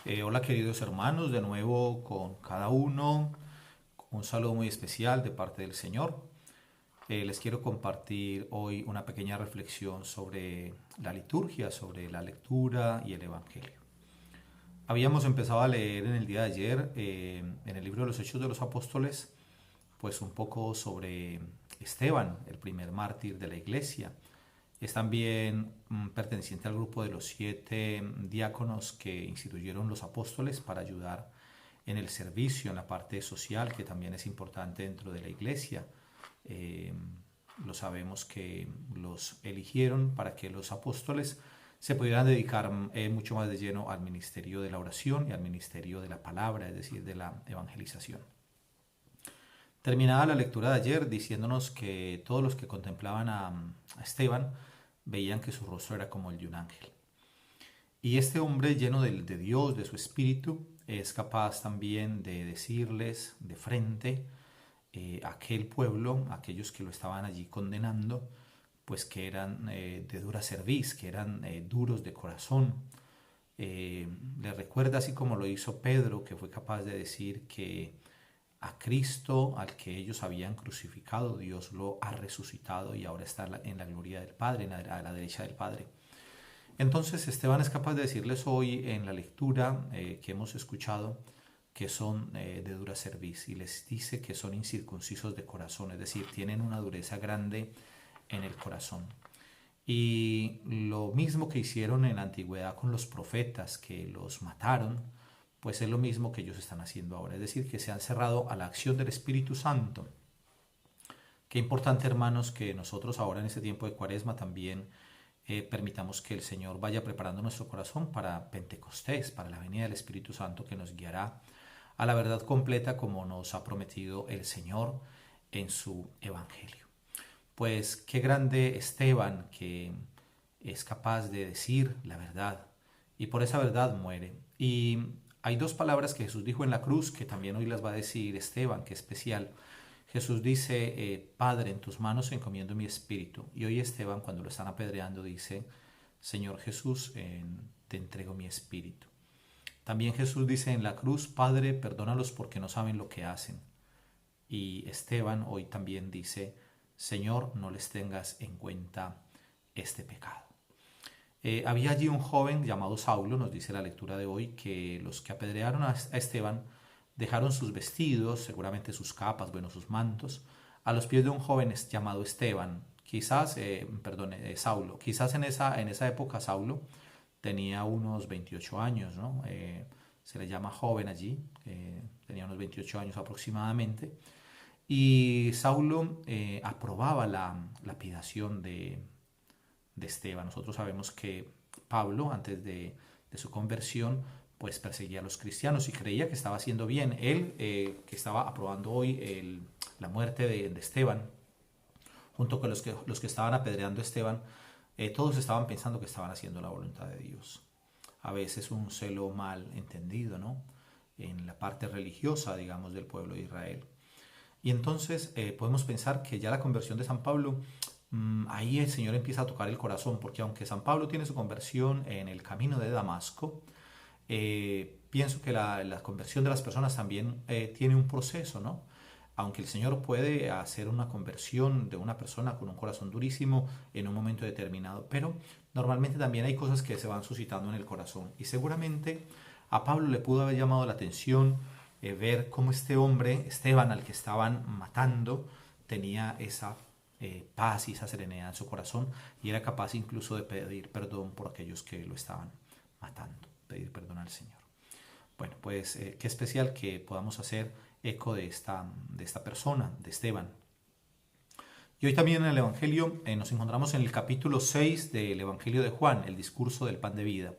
Hola queridos hermanos, de nuevo con cada uno, un saludo muy especial de parte del Señor. Les quiero compartir hoy una pequeña reflexión sobre la liturgia, sobre la lectura y el Evangelio. Habíamos empezado a leer en el día de ayer, en el libro de los Hechos de los Apóstoles, pues un poco sobre Esteban, el primer mártir de la iglesia. Es también perteneciente al grupo de los 7 diáconos que instituyeron los apóstoles para ayudar en el servicio, en la parte social, que también es importante dentro de la iglesia. Eh, lo sabemos que los eligieron para que los apóstoles se pudieran dedicar mucho más de lleno al ministerio de la oración y al ministerio de la palabra, es decir, de la evangelización. Terminaba la lectura de ayer diciéndonos que todos los que contemplaban a Esteban veían que su rostro era como el de un ángel. Y este hombre lleno de Dios, de su espíritu, es capaz también de decirles de frente a aquel pueblo, a aquellos que lo estaban allí condenando, pues que eran de dura cerviz, que eran duros de corazón. Le recuerda así como lo hizo Pedro, que fue capaz de decir que a Cristo, al que ellos habían crucificado, Dios lo ha resucitado y ahora está en la gloria del Padre, a la derecha del Padre. Entonces Esteban es capaz de decirles hoy en la lectura que hemos escuchado que son de dura cerviz y les dice que son incircuncisos de corazón, es decir, tienen una dureza grande en el corazón. Y lo mismo que hicieron en la antigüedad con los profetas que los mataron, pues es lo mismo que ellos están haciendo ahora, es decir, que se han cerrado a la acción del Espíritu Santo. Qué importante, hermanos, que nosotros ahora en este tiempo de Cuaresma también permitamos que el Señor vaya preparando nuestro corazón para Pentecostés, para la venida del Espíritu Santo que nos guiará a la verdad completa como nos ha prometido el Señor en su Evangelio. Pues qué grande Esteban que es capaz de decir la verdad y por esa verdad muere. Y hay dos palabras que Jesús dijo en la cruz que también hoy las va a decir Esteban, que es especial. Jesús dice, Padre, en tus manos encomiendo mi espíritu. Y hoy Esteban, cuando lo están apedreando, dice, Señor Jesús, te entrego mi espíritu. También Jesús dice en la cruz, Padre, perdónalos porque no saben lo que hacen. Y Esteban hoy también dice, Señor, no les tengas en cuenta este pecado. Había allí un joven llamado Saulo, nos dice la lectura de hoy, que los que apedrearon a Esteban dejaron sus vestidos, seguramente sus capas, bueno, sus mantos, a los pies de un joven llamado Esteban, quizás, Saulo, quizás en esa época Saulo tenía unos 28 años, ¿no? Se le llama joven allí, tenía unos 28 años aproximadamente, y Saulo aprobaba la lapidación de Esteban. Nosotros sabemos que Pablo, antes de su conversión, pues perseguía a los cristianos y creía que estaba haciendo bien. Él, que estaba aprobando hoy la muerte de Esteban, junto con los que estaban apedreando a Esteban, todos estaban pensando que estaban haciendo la voluntad de Dios. A veces un celo mal entendido, ¿no? En la parte religiosa, digamos, del pueblo de Israel. Y entonces podemos pensar que ya la conversión de San Pablo, ahí el Señor empieza a tocar el corazón, porque aunque San Pablo tiene su conversión en el camino de Damasco, pienso que la conversión de las personas también tiene un proceso, ¿no? Aunque el Señor puede hacer una conversión de una persona con un corazón durísimo en un momento determinado, pero normalmente también hay cosas que se van suscitando en el corazón. Y seguramente a Pablo le pudo haber llamado la atención ver cómo este hombre, Esteban, al que estaban matando, tenía esa paz y esa serenidad en su corazón y era capaz incluso de pedir perdón por aquellos que lo estaban matando, pedir perdón al Señor. Bueno, pues qué especial que podamos hacer eco de esta persona, de Esteban. Y hoy también en el Evangelio nos encontramos en el capítulo 6 del Evangelio de Juan, el discurso del pan de vida.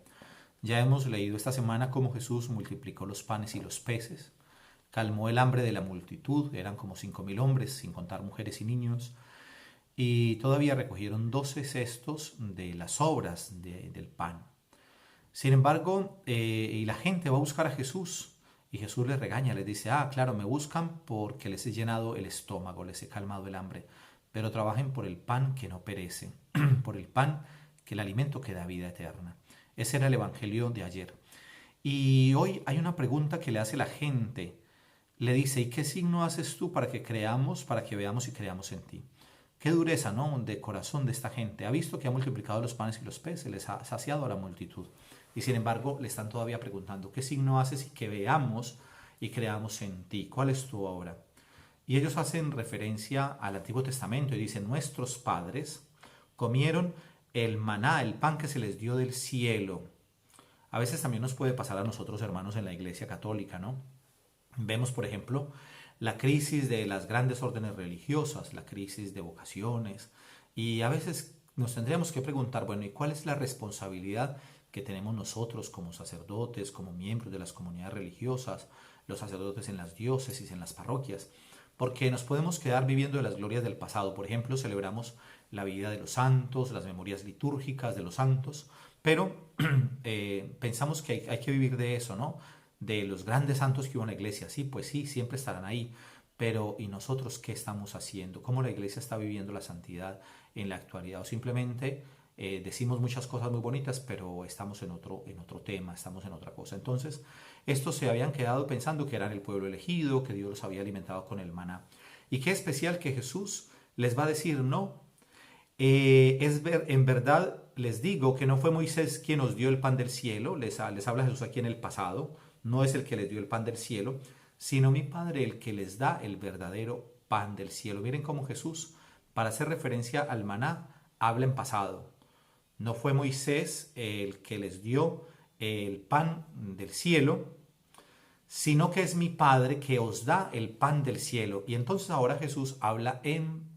Ya hemos leído esta semana cómo Jesús multiplicó los panes y los peces, calmó el hambre de la multitud, eran como 5.000 hombres, sin contar mujeres y niños, y todavía recogieron 12 cestos de las sobras del pan. Sin embargo, y la gente va a buscar a Jesús, y Jesús les regaña, les dice, claro, me buscan porque les he llenado el estómago, les he calmado el hambre, pero trabajen por el pan que no perece, por el pan que el alimento que da vida eterna. Ese era el Evangelio de ayer. Y hoy hay una pregunta que le hace la gente. Le dice, ¿y qué signo haces tú para que creamos, para que veamos y creamos en ti? Qué dureza, ¿no? De corazón de esta gente. Ha visto que ha multiplicado los panes y los peces, les ha saciado a la multitud. Y sin embargo, le están todavía preguntando, ¿qué signo haces y que veamos y creamos en ti? ¿Cuál es tu obra? Y ellos hacen referencia al Antiguo Testamento y dicen, nuestros padres comieron el maná, el pan que se les dio del cielo. A veces también nos puede pasar a nosotros, hermanos, en la Iglesia Católica, ¿no? Vemos, por ejemplo, la crisis de las grandes órdenes religiosas, la crisis de vocaciones, y a veces nos tendríamos que preguntar, bueno, ¿y cuál es la responsabilidad que tenemos nosotros como sacerdotes, como miembros de las comunidades religiosas, los sacerdotes en las diócesis, en las parroquias? Porque nos podemos quedar viviendo de las glorias del pasado. Por ejemplo, celebramos la vida de los santos, las memorias litúrgicas de los santos, pero pensamos que hay que vivir de eso, ¿no? De los grandes santos que hubo en la iglesia. Sí, pues sí, siempre estarán ahí. Pero ¿y nosotros qué estamos haciendo? ¿Cómo la iglesia está viviendo la santidad en la actualidad? O simplemente decimos muchas cosas muy bonitas, pero estamos en otro tema, estamos en otra cosa. Entonces, estos se habían quedado pensando que eran el pueblo elegido, que Dios los había alimentado con el maná. Y qué especial que Jesús les va a decir, no, en verdad les digo que no fue Moisés quien nos dio el pan del cielo, les habla Jesús aquí en el pasado, no es el que les dio el pan del cielo, sino mi Padre el que les da el verdadero pan del cielo. Miren cómo Jesús, para hacer referencia al maná, habla en pasado. No fue Moisés el que les dio el pan del cielo, sino que es mi Padre que os da el pan del cielo. Y entonces ahora Jesús habla en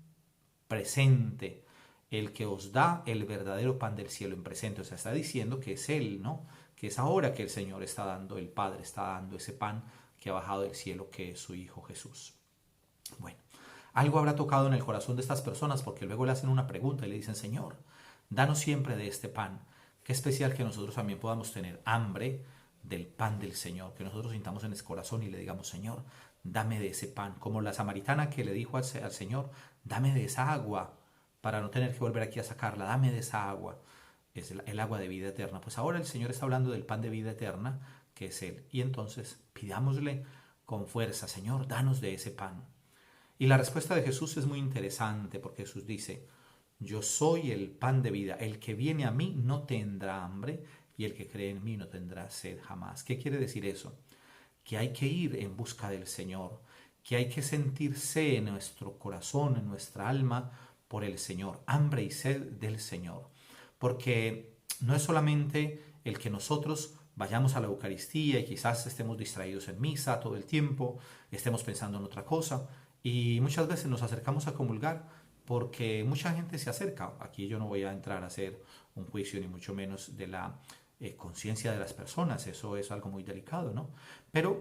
presente, el que os da el verdadero pan del cielo en presente. O sea, está diciendo que es Él, ¿no? Que es ahora que el Señor está dando, el Padre está dando ese pan que ha bajado del cielo, que es su Hijo Jesús. Bueno, algo habrá tocado en el corazón de estas personas porque luego le hacen una pregunta y le dicen, Señor, danos siempre de este pan. Qué especial que nosotros también podamos tener hambre del pan del Señor, que nosotros sintamos en el corazón y le digamos, Señor, dame de ese pan, como la samaritana que le dijo al Señor, dame de esa agua para no tener que volver aquí a sacarla, dame de esa agua, es el agua de vida eterna. Pues ahora el Señor está hablando del pan de vida eterna, que es Él, y entonces pidámosle con fuerza, Señor, danos de ese pan. Y la respuesta de Jesús es muy interesante porque Jesús dice, yo soy el pan de vida, el que viene a mí no tendrá hambre y el que cree en mí no tendrá sed jamás. ¿Qué quiere decir eso? Que hay que ir en busca del Señor, que hay que sentirse en nuestro corazón, en nuestra alma, por el Señor, hambre y sed del Señor. Porque no es solamente el que nosotros vayamos a la Eucaristía y quizás estemos distraídos en misa todo el tiempo, estemos pensando en otra cosa, y muchas veces nos acercamos a comulgar porque mucha gente se acerca. Aquí yo no voy a entrar a hacer un juicio ni mucho menos de la conciencia de las personas, eso es algo muy delicado, ¿no? Pero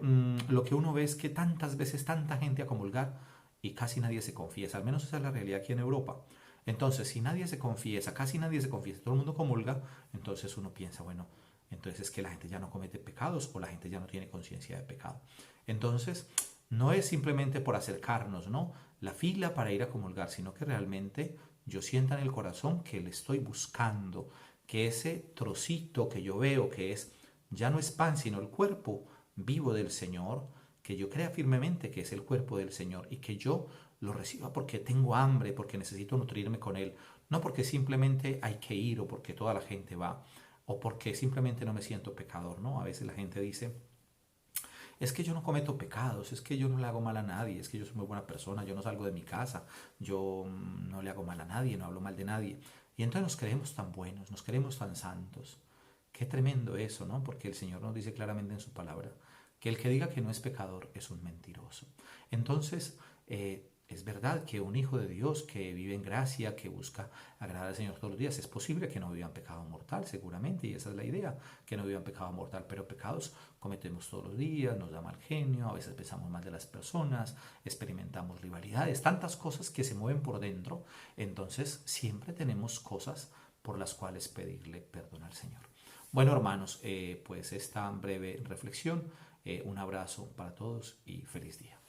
lo que uno ve es que tantas veces tanta gente a comulgar y casi nadie se confiesa, al menos esa es la realidad aquí en Europa. Entonces, si nadie se confiesa, casi nadie se confiesa, todo el mundo comulga, entonces uno piensa, bueno, entonces es que la gente ya no comete pecados o la gente ya no tiene conciencia de pecado. Entonces, no es simplemente por acercarnos, ¿no? La fila para ir a comulgar, sino que realmente yo sienta en el corazón que le estoy buscando, que ese trocito que yo veo que es, ya no es pan, sino el cuerpo vivo del Señor, que yo crea firmemente que es el cuerpo del Señor y que yo lo reciba porque tengo hambre, porque necesito nutrirme con Él, no porque simplemente hay que ir o porque toda la gente va o porque simplemente no me siento pecador, ¿no? A veces la gente dice, es que yo no cometo pecados, es que yo no le hago mal a nadie, es que yo soy muy buena persona, yo no salgo de mi casa, yo no le hago mal a nadie, no hablo mal de nadie. Y entonces nos creemos tan buenos, nos creemos tan santos. Qué tremendo eso, ¿no? Porque el Señor nos dice claramente en su palabra que el que diga que no es pecador es un mentiroso. Entonces, es verdad que un hijo de Dios que vive en gracia, que busca agradar al Señor todos los días, es posible que no viva en pecado mortal, seguramente, y esa es la idea, que no viva en pecado mortal, pero pecados cometemos todos los días, nos da mal genio, a veces pensamos mal de las personas, experimentamos rivalidades, tantas cosas que se mueven por dentro, entonces siempre tenemos cosas por las cuales pedirle perdón al Señor. Bueno, hermanos, pues esta breve reflexión, un abrazo para todos y feliz día.